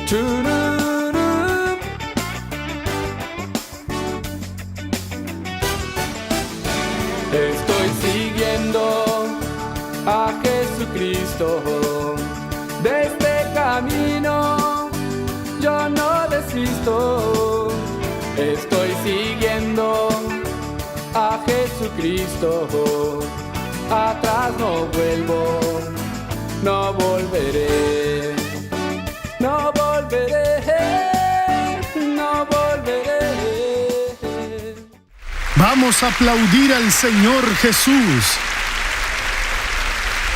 Chururú. Estoy siguiendo a Jesucristo. De este camino yo no desisto. Estoy siguiendo a Jesucristo. Atrás no vuelvo, no volveré, no volveré, no volveré. Vamos a aplaudir al Señor Jesús.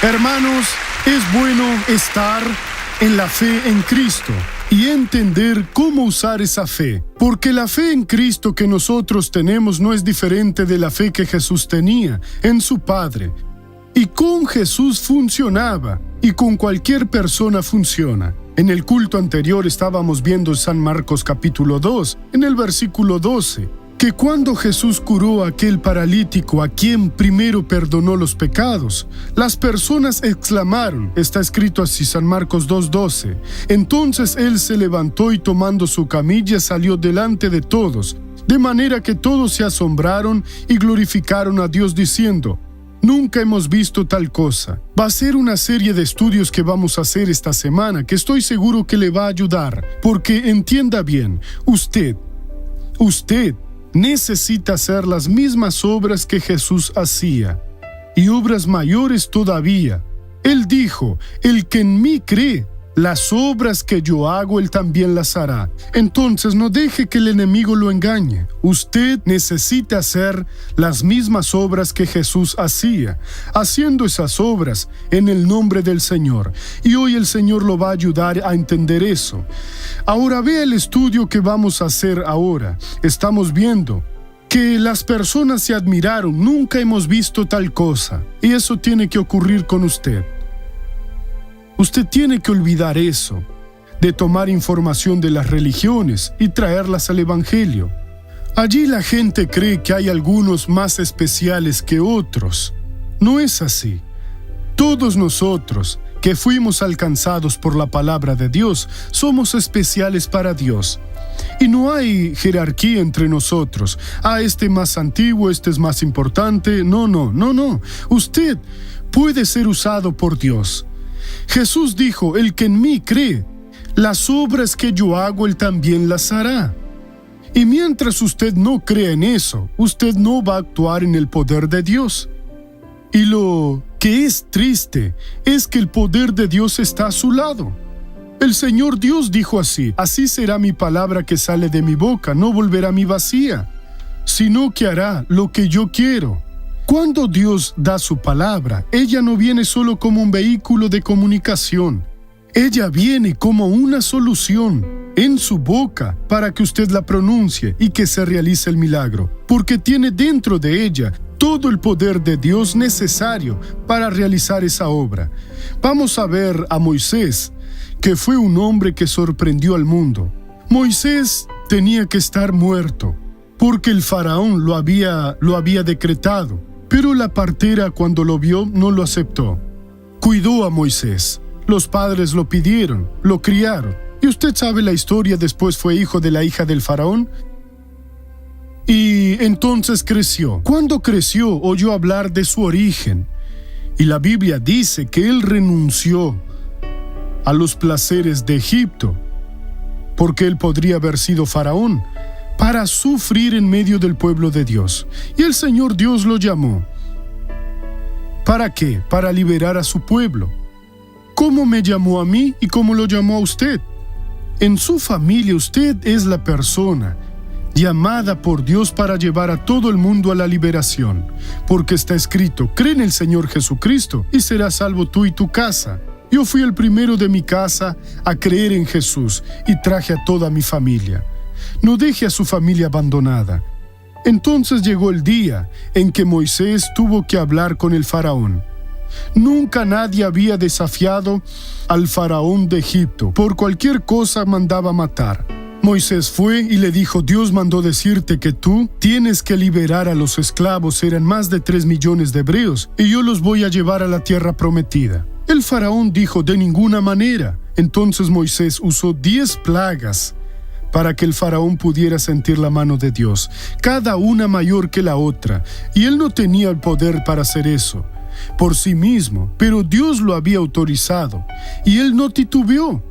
Hermanos, es bueno estar en la fe en Cristo y entender cómo usar esa fe, porque la fe en Cristo que nosotros tenemos no es diferente de la fe que Jesús tenía en su Padre. Y con Jesús funcionaba, y con cualquier persona funciona. En el culto anterior estábamos viendo San Marcos capítulo 2, en el versículo 12, que cuando Jesús curó a aquel paralítico a quien primero perdonó los pecados, las personas exclamaron, está escrito así, San Marcos 2:12, entonces él se levantó y tomando su camilla salió delante de todos, de manera que todos se asombraron y glorificaron a Dios diciendo, nunca hemos visto tal cosa. Va a ser una serie de estudios que vamos a hacer esta semana que estoy seguro que le va a ayudar, porque entienda bien, usted necesita hacer las mismas obras que Jesús hacía, y obras mayores todavía. Él dijo, el que en mí cree, las obras que yo hago, él también las hará. Entonces no deje que el enemigo lo engañe. Usted necesita hacer las mismas obras que Jesús hacía, haciendo esas obras en el nombre del Señor. Y hoy el Señor lo va a ayudar a entender eso. Ahora vea el estudio que vamos a hacer ahora. Estamos viendo que las personas se admiraron, nunca hemos visto tal cosa. Y eso tiene que ocurrir con usted. Usted tiene que olvidar eso, de tomar información de las religiones y traerlas al Evangelio. Allí la gente cree que hay algunos más especiales que otros. No es así. Todos nosotros, que fuimos alcanzados por la palabra de Dios, somos especiales para Dios. Y no hay jerarquía entre nosotros. Este más antiguo, este es más importante. No. Usted puede ser usado por Dios. Jesús dijo, el que en mí cree, las obras que yo hago, él también las hará. Y mientras usted no crea en eso, usted no va a actuar en el poder de Dios. Y lo que es triste es que el poder de Dios está a su lado. El Señor Dios dijo así, así será mi palabra que sale de mi boca, no volverá a mí vacía, sino que hará lo que yo quiero. Cuando Dios da su palabra, ella no viene solo como un vehículo de comunicación. Ella viene como una solución en su boca para que usted la pronuncie y que se realice el milagro, porque tiene dentro de ella todo el poder de Dios necesario para realizar esa obra. Vamos a ver a Moisés, que fue un hombre que sorprendió al mundo. Moisés tenía que estar muerto, porque el faraón lo había decretado. Pero la partera, cuando lo vio, no lo aceptó. Cuidó a Moisés. Los padres lo pidieron, lo criaron. Y usted sabe la historia, después fue hijo de la hija del faraón. Y entonces creció. Cuando creció, oyó hablar de su origen. Y la Biblia dice que él renunció a los placeres de Egipto, porque él podría haber sido faraón, para sufrir en medio del pueblo de Dios. Y el Señor Dios lo llamó. ¿Para qué? Para liberar a su pueblo. ¿Cómo me llamó a mí y cómo lo llamó a usted? En su familia usted es la persona llamada por Dios para llevar a todo el mundo a la liberación, porque está escrito, cree en el Señor Jesucristo y serás salvo tú y tu casa. Yo fui el primero de mi casa a creer en Jesús y traje a toda mi familia. No deje a su familia abandonada. Entonces llegó el día en que Moisés tuvo que hablar con el faraón. Nunca nadie había desafiado al faraón de Egipto. Por cualquier cosa mandaba matar. Moisés fue y le dijo, Dios mandó decirte que tú tienes que liberar a los esclavos, eran más de 3 millones de hebreos, y yo los voy a llevar a la tierra prometida. El faraón dijo: de ninguna manera. Entonces Moisés usó 10 plagas para que el faraón pudiera sentir la mano de Dios, cada una mayor que la otra, y él no tenía el poder para hacer eso por sí mismo, pero Dios lo había autorizado, y él no titubeó.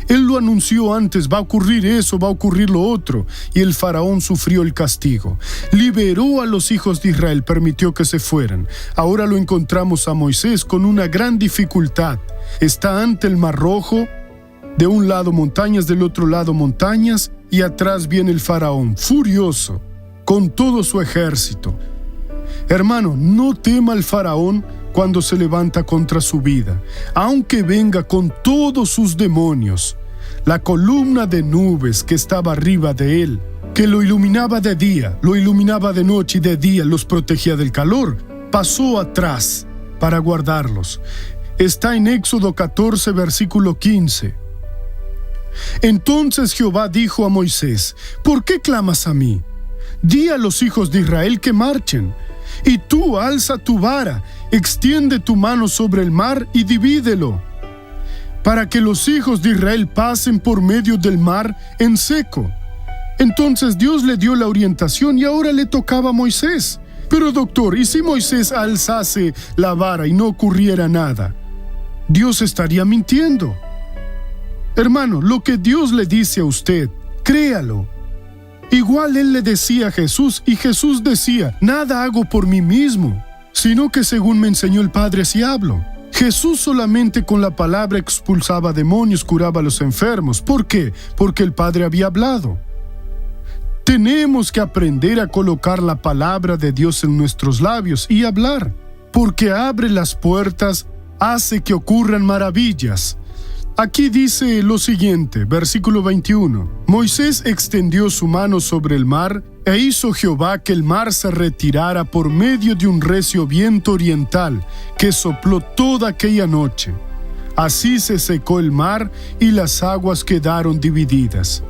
Él lo anunció antes: va a ocurrir eso, va a ocurrir lo otro, y el faraón sufrió el castigo. Liberó a los hijos de Israel, permitió que se fueran. Ahora lo encontramos a Moisés con una gran dificultad. Está ante el Mar Rojo, de un lado montañas, del otro lado montañas, y atrás viene el faraón, furioso, con todo su ejército. Hermano, no tema al faraón cuando se levanta contra su vida, aunque venga con todos sus demonios. La columna de nubes que estaba arriba de él, que lo iluminaba de día, lo iluminaba de noche y de día los protegía del calor, pasó atrás para guardarlos. Está en Éxodo 14, versículo 15. Entonces Jehová dijo a Moisés: ¿por qué clamas a mí? Di a los hijos de Israel que marchen. Y tú alza tu vara, extiende tu mano sobre el mar y divídelo, para que los hijos de Israel pasen por medio del mar en seco. Entonces Dios le dio la orientación y ahora le tocaba a Moisés. Pero doctor, ¿y si Moisés alzase la vara y no ocurriera nada? Dios estaría mintiendo. Hermano, lo que Dios le dice a usted, créalo. Igual él le decía a Jesús, y Jesús decía: nada hago por mí mismo, sino que según me enseñó el Padre así hablo. Jesús solamente con la palabra expulsaba demonios, curaba a los enfermos. ¿Por qué? Porque el Padre había hablado. Tenemos que aprender a colocar la palabra de Dios en nuestros labios y hablar, porque abre las puertas, hace que ocurran maravillas. Aquí dice lo siguiente, versículo 21. Moisés extendió su mano sobre el mar, e hizo Jehová que el mar se retirara por medio de un recio viento oriental, que sopló toda aquella noche. Así se secó el mar, y las aguas quedaron divididas.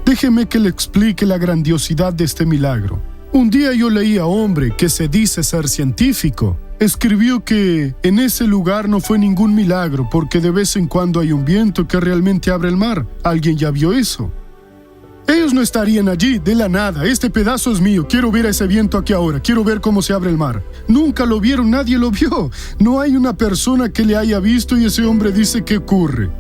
Déjeme que le explique la grandiosidad de este milagro. Un día yo leí a un hombre que se dice ser científico. Escribió que en ese lugar no fue ningún milagro, porque de vez en cuando hay un viento que realmente abre el mar. ¿Alguien ya vio eso? Ellos no estarían allí de la nada. Este pedazo es mío, quiero ver a ese viento aquí ahora, quiero ver cómo se abre el mar. Nunca lo vieron, nadie lo vio. No hay una persona que le haya visto, y ese hombre dice que ocurre.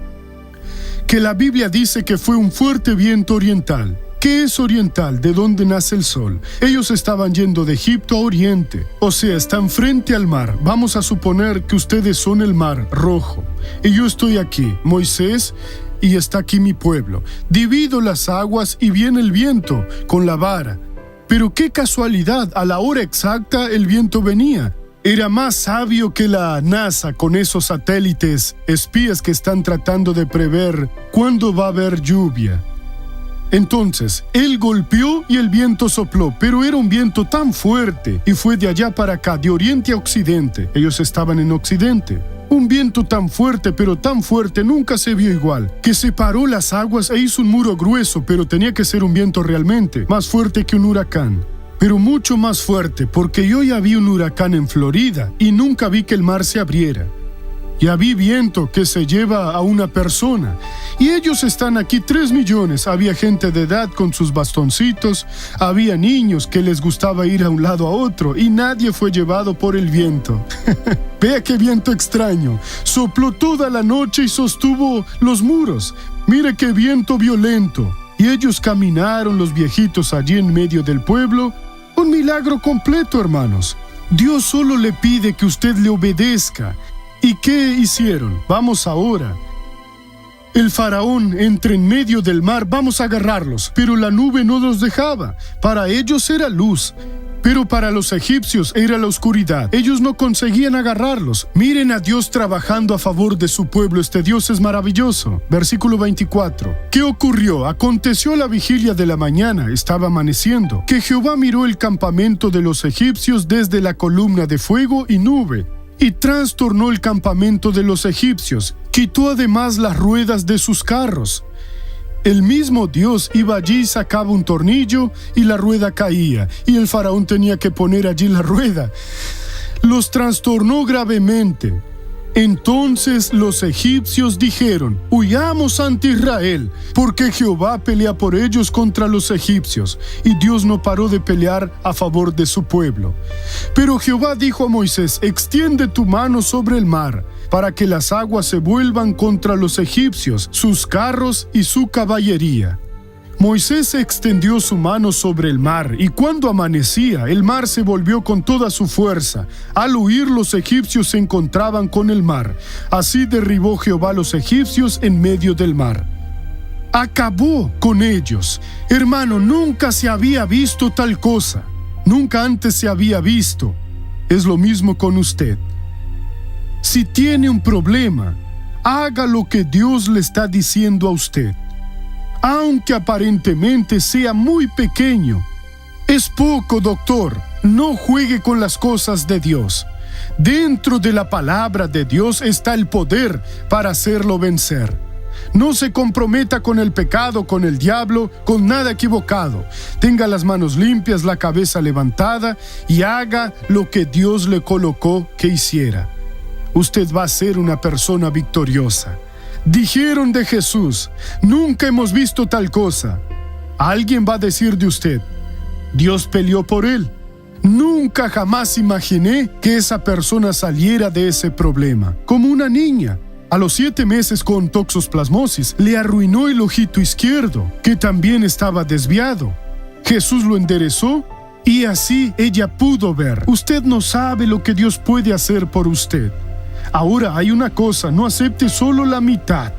Que la Biblia dice que fue un fuerte viento oriental. ¿Qué es oriental? ¿De dónde nace el sol? Ellos estaban yendo de Egipto a Oriente, o sea, están frente al mar. Vamos a suponer que ustedes son el Mar Rojo, y yo estoy aquí, Moisés, y está aquí mi pueblo. Divido las aguas y viene el viento con la vara. Pero qué casualidad, a la hora exacta el viento venía. Era más sabio que la NASA con esos satélites espías que están tratando de prever cuándo va a haber lluvia. Entonces, él golpeó y el viento sopló, pero era un viento tan fuerte y fue de allá para acá, de oriente a occidente. Ellos estaban en occidente. Un viento tan fuerte, pero tan fuerte, nunca se vio igual, que separó las aguas e hizo un muro grueso, pero tenía que ser un viento realmente, más fuerte que un huracán. Pero mucho más fuerte, porque yo ya vi un huracán en Florida y nunca vi que el mar se abriera. Ya vi viento que se lleva a una persona. Y ellos están aquí 3 millones. Había gente de edad con sus bastoncitos. Había niños que les gustaba ir a un lado a otro. Y nadie fue llevado por el viento. Vea qué viento extraño. Sopló toda la noche y sostuvo los muros. Mire qué viento violento. Y ellos caminaron, los viejitos, allí en medio del pueblo. Un milagro completo, hermanos. Dios solo le pide que usted le obedezca. ¿Y qué hicieron? Vamos ahora. El faraón entra en medio del mar, vamos a agarrarlos, pero la nube no los dejaba. Para ellos era luz, pero para los egipcios era la oscuridad. Ellos no conseguían agarrarlos. Miren a Dios trabajando a favor de su pueblo. Este Dios es maravilloso. Versículo 24. ¿Qué ocurrió? Aconteció a la vigilia de la mañana, estaba amaneciendo, que Jehová miró el campamento de los egipcios desde la columna de fuego y nube, y trastornó el campamento de los egipcios. Quitó además las ruedas de sus carros. El mismo Dios iba allí y sacaba un tornillo y la rueda caía, y el faraón tenía que poner allí la rueda. Los trastornó gravemente. Entonces los egipcios dijeron: huyamos ante Israel, porque Jehová pelea por ellos contra los egipcios. Y Dios no paró de pelear a favor de su pueblo. Pero Jehová dijo a Moisés: extiende tu mano sobre el mar, para que las aguas se vuelvan contra los egipcios, sus carros y su caballería. Moisés extendió su mano sobre el mar, y cuando amanecía, el mar se volvió con toda su fuerza. Al huir, los egipcios se encontraban con el mar. Así derribó Jehová a los egipcios en medio del mar. Acabó con ellos. Hermano, nunca se había visto tal cosa. Nunca antes se había visto. Es lo mismo con usted. Si tiene un problema, haga lo que Dios le está diciendo a usted. Aunque aparentemente sea muy pequeño. Es poco, doctor. No juegue con las cosas de Dios. Dentro de la palabra de Dios está el poder para hacerlo vencer. No se comprometa con el pecado, con el diablo, con nada equivocado. Tenga las manos limpias, la cabeza levantada y haga lo que Dios le colocó que hiciera. Usted va a ser una persona victoriosa. Dijeron de Jesús: nunca hemos visto tal cosa. Alguien va a decir de usted: Dios peleó por él. Nunca jamás imaginé que esa persona saliera de ese problema. Como una niña, a los 7 meses con toxoplasmosis, le arruinó el ojito izquierdo, que también estaba desviado. Jesús lo enderezó y así ella pudo ver. Usted no sabe lo que Dios puede hacer por usted. Ahora hay una cosa: no acepte solo la mitad.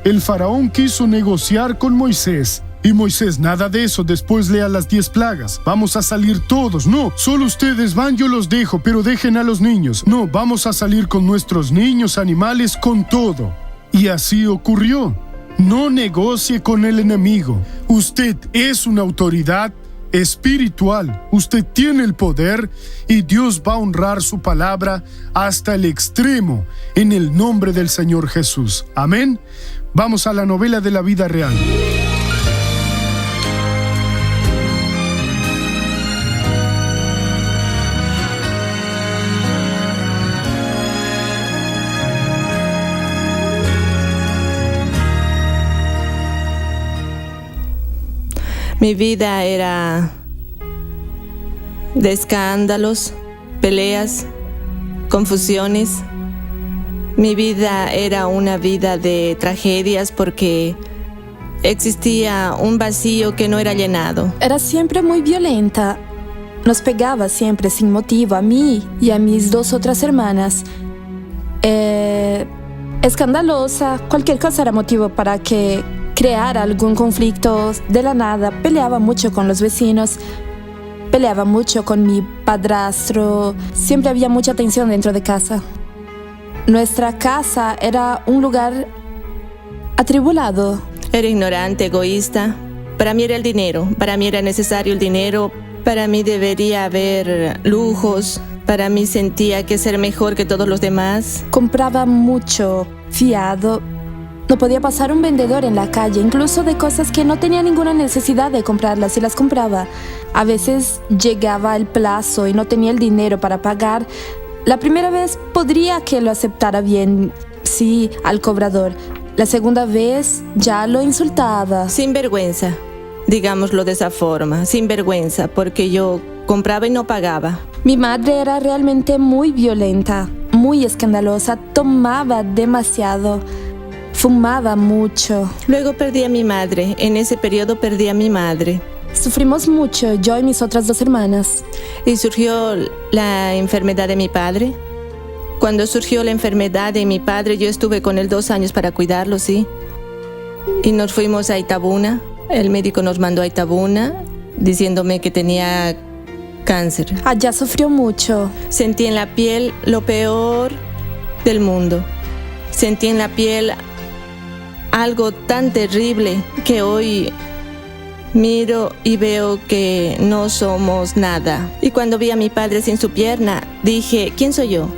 El faraón quiso negociar con Moisés. Y Moisés: nada de eso, después lea las 10 plagas. Vamos a salir todos. No, solo ustedes van, yo los dejo, pero dejen a los niños. No, vamos a salir con nuestros niños, animales, con todo. Y así ocurrió. No negocie con el enemigo. Usted es una autoridad espiritual. Usted tiene el poder y Dios va a honrar su palabra hasta el extremo en el nombre del Señor Jesús. Amén. Vamos a la novela de la vida real. Mi vida era de escándalos, peleas, confusiones. Mi vida era una vida de tragedias porque existía un vacío que no era llenado. Era siempre muy violenta. Nos pegaba siempre sin motivo a mí y a mis 2 otras hermanas. Escandalosa, cualquier cosa era motivo para que creara algún conflicto de la nada. Peleaba mucho con los vecinos, peleaba mucho con mi padrastro. Siempre había mucha tensión dentro de casa. Nuestra casa era un lugar atribulado. Era ignorante, egoísta. Para mí era el dinero, para mí era necesario el dinero, para mí debería haber lujos, para mí sentía que ser mejor que todos los demás. Compraba mucho fiado. No podía pasar un vendedor en la calle, incluso de cosas que no tenía ninguna necesidad de comprarlas, y las compraba. A veces llegaba el plazo y no tenía el dinero para pagar. La primera vez podría que lo aceptara bien, sí, al cobrador. La segunda vez ya lo insultaba. Sin vergüenza, digámoslo de esa forma, sin vergüenza, porque yo compraba y no pagaba. Mi madre era realmente muy violenta, muy escandalosa, tomaba demasiado. Fumaba mucho. Luego perdí a mi madre. En ese periodo perdí a mi madre. Sufrimos mucho, yo y mis otras 2 hermanas. Y surgió la enfermedad de mi padre. Cuando surgió la enfermedad de mi padre, yo estuve con él 2 años para cuidarlo, sí. Y nos fuimos a Itabuna. El médico nos mandó a Itabuna diciéndome que tenía cáncer. Allá sufrió mucho. Sentí en la piel lo peor del mundo. Sentí en la piel algo tan terrible que hoy miro y veo que no somos nada. Y cuando vi a mi padre sin su pierna, dije: ¿quién soy yo?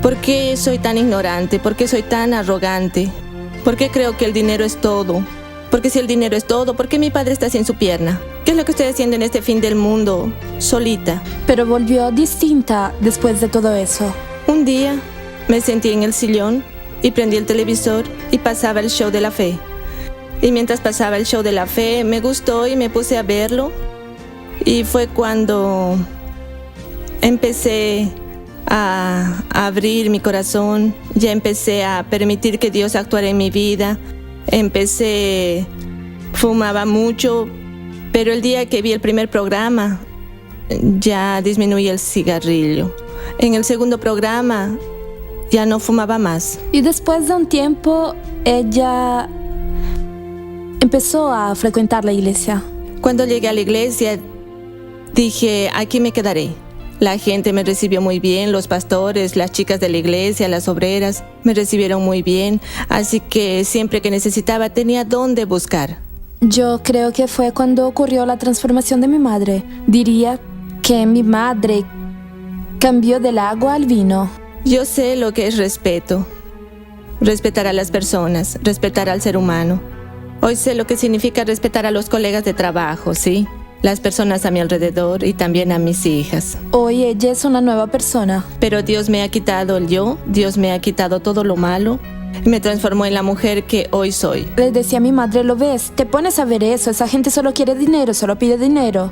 ¿Por qué soy tan ignorante? ¿Por qué soy tan arrogante? ¿Por qué creo que el dinero es todo? Porque si el dinero es todo, ¿por qué mi padre está sin su pierna? ¿Qué es lo que estoy haciendo en este fin del mundo, solita? Pero volvió distinta después de todo eso. Un día me senté en el sillón y prendí el televisor y pasaba el show de la fe. Y mientras pasaba el show de la fe, me gustó y me puse a verlo. Y fue cuando empecé a abrir mi corazón, ya empecé a permitir que Dios actuara en mi vida. Fumaba mucho, pero el día que vi el primer programa, ya disminuí el cigarrillo. En el segundo programa, ya no fumaba más. Y después de un tiempo, ella empezó a frecuentar la iglesia. Cuando llegué a la iglesia, dije, aquí me quedaré. La gente me recibió muy bien, los pastores, las chicas de la iglesia, las obreras, me recibieron muy bien, así que siempre que necesitaba tenía dónde buscar. Yo creo que fue cuando ocurrió la transformación de mi madre. Diría que mi madre cambió del agua al vino. Yo sé lo que es respeto. Respetar a las personas, respetar al ser humano. Hoy sé lo que significa respetar a los colegas de trabajo, ¿sí? Las personas a mi alrededor y también a mis hijas. Hoy ella es una nueva persona. Pero Dios me ha quitado el yo, Dios me ha quitado todo lo malo y me transformó en la mujer que hoy soy. Le decía a mi madre, ¿lo ves? Te pones a ver eso, esa gente solo quiere dinero, solo pide dinero.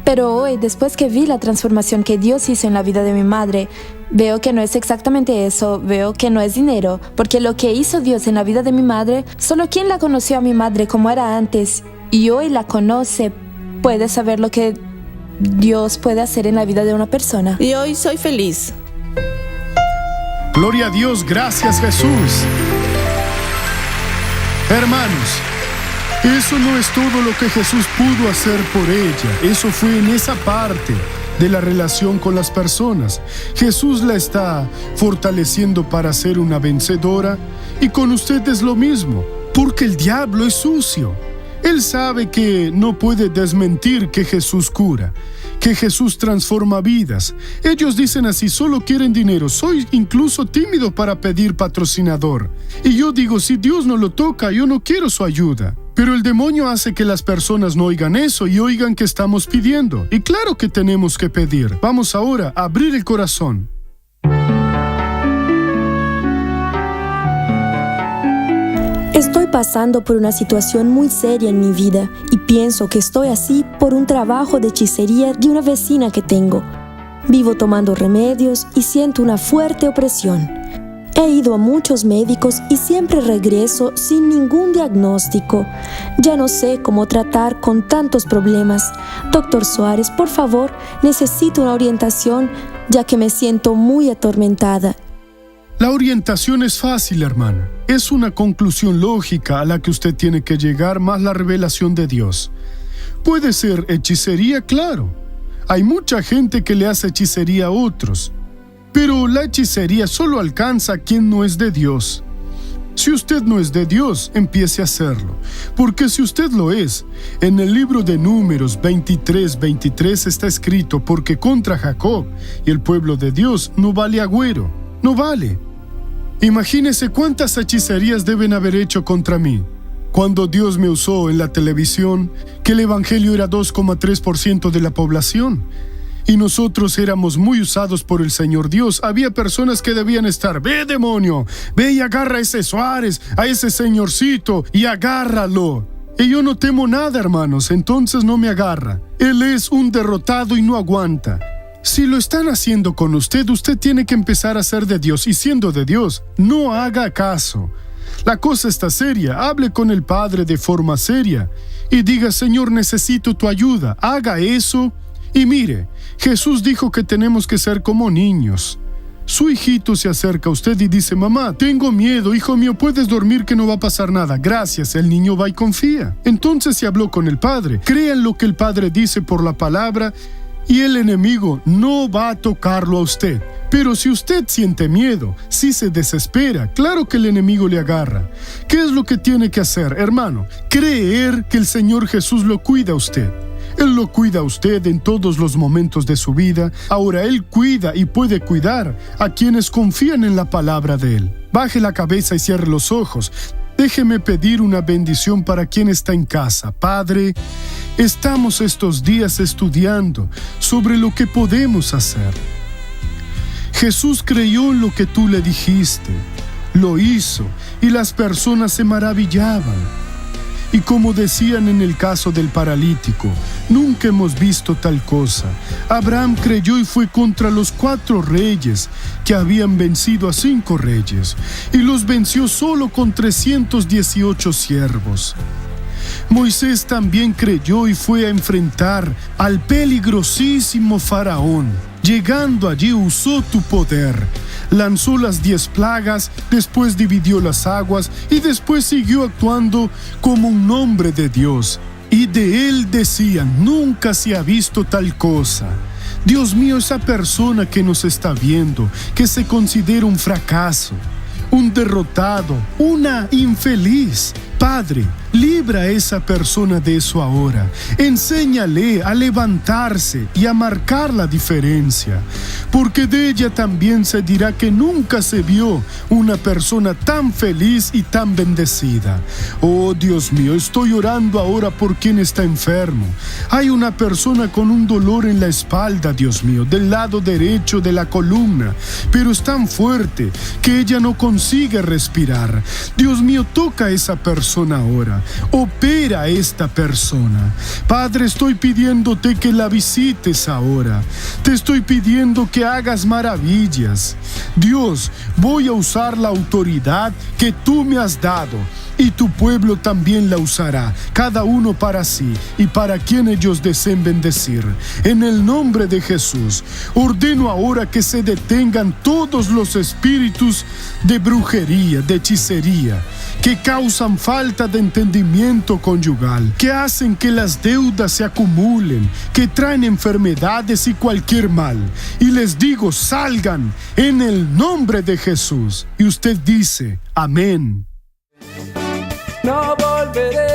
Pero hoy, después que vi la transformación que Dios hizo en la vida de mi madre, veo que no es exactamente eso, veo que no es dinero, porque lo que hizo Dios en la vida de mi madre, solo quien la conoció a mi madre como era antes y hoy la conoce, puede saber lo que Dios puede hacer en la vida de una persona. Y hoy soy feliz. Gloria a Dios, gracias Jesús. Hermanos, eso no es todo lo que Jesús pudo hacer por ella. Eso fue en esa parte de la relación con las personas. Jesús la está fortaleciendo para ser una vencedora y con usted es lo mismo, porque el diablo es sucio. Él sabe que no puede desmentir que Jesús cura, que Jesús transforma vidas. Ellos dicen así, solo quieren dinero. Soy incluso tímido para pedir patrocinador. Y yo digo, si Dios no lo toca, yo no quiero su ayuda. Pero el demonio hace que las personas no oigan eso y oigan que estamos pidiendo. Y claro que tenemos que pedir. Vamos ahora a abrir el corazón. Estoy pasando por una situación muy seria en mi vida y pienso que estoy así por un trabajo de hechicería de una vecina que tengo. Vivo tomando remedios y siento una fuerte opresión. He ido a muchos médicos y siempre regreso sin ningún diagnóstico. Ya no sé cómo tratar con tantos problemas. Doctor Suárez, por favor, necesito una orientación ya que me siento muy atormentada. La orientación es fácil, hermana. Es una conclusión lógica a la que usted tiene que llegar más la revelación de Dios. Puede ser hechicería, claro. Hay mucha gente que le hace hechicería a otros. Pero la hechicería solo alcanza a quien no es de Dios. Si usted no es de Dios, empiece a hacerlo. Porque si usted lo es, en el libro de Números 23:23 está escrito, porque contra Jacob y el pueblo de Dios no vale agüero, no vale. Imagínese cuántas hechicerías deben haber hecho contra mí. Cuando Dios me usó en la televisión, que el evangelio era 2,3% de la población. Y nosotros éramos muy usados por el Señor Dios. Había personas que debían estar, ve demonio, ve y agarra a ese Suárez, a ese señorcito y agárralo. Y yo no temo nada, hermanos, entonces no me agarra. Él es un derrotado y no aguanta. Si lo están haciendo con usted, usted tiene que empezar a ser de Dios. Y siendo de Dios, no haga caso. La cosa está seria. Hable con el Padre de forma seria y diga, Señor, necesito tu ayuda. Haga eso. Y mire, Jesús dijo que tenemos que ser como niños. Su hijito se acerca a usted y dice, mamá, tengo miedo, hijo mío, puedes dormir que no va a pasar nada. Gracias, el niño va y confía. Entonces se habló con el Padre. Crean lo que el Padre dice por la palabra y el enemigo no va a tocarlo a usted. Pero si usted siente miedo, si se desespera, claro que el enemigo le agarra. ¿Qué es lo que tiene que hacer, hermano? Creer que el Señor Jesús lo cuida a usted. Él lo cuida a usted en todos los momentos de su vida. Ahora Él cuida y puede cuidar a quienes confían en la palabra de Él. Baje la cabeza y cierre los ojos. Déjeme pedir una bendición para quien está en casa. Padre, estamos estos días estudiando sobre lo que podemos hacer. Jesús creyó en lo que tú le dijiste, lo hizo y las personas se maravillaban. Y como decían en el caso del paralítico, nunca hemos visto tal cosa. Abraham creyó y fue contra los 4 reyes que habían vencido a 5 reyes, y los venció solo con 318 siervos. Moisés también creyó y fue a enfrentar al peligrosísimo faraón. Llegando allí usó tu poder, lanzó las 10 plagas, después dividió las aguas y después siguió actuando como un hombre de Dios. Y de él decían, nunca se ha visto tal cosa. Dios mío, esa persona que nos está viendo, que se considera un fracaso, un derrotado, una infeliz, Padre, libra a esa persona de eso ahora. Enséñale a levantarse y a marcar la diferencia, porque de ella también se dirá que nunca se vio una persona tan feliz y tan bendecida. Oh Dios mío, estoy orando ahora por quien está enfermo. Hay una persona con un dolor en la espalda, Dios mío, del lado derecho de la columna, pero es tan fuerte que ella no consigue respirar. Dios mío, toca a esa persona ahora. Opera a esta persona. Padre, estoy pidiéndote que la visites ahora. Te estoy pidiendo que hagas maravillas. Dios, voy a usar la autoridad que tú me has dado, y tu pueblo también la usará, cada uno para sí y para quien ellos deseen bendecir. En el nombre de Jesús, ordeno ahora que se detengan todos los espíritus de brujería, de hechicería, que causan falta de entendimiento conyugal, que hacen que las deudas se acumulen, que traen enfermedades y cualquier mal. Y les digo, salgan en el nombre de Jesús. Y usted dice, amén. No volveré.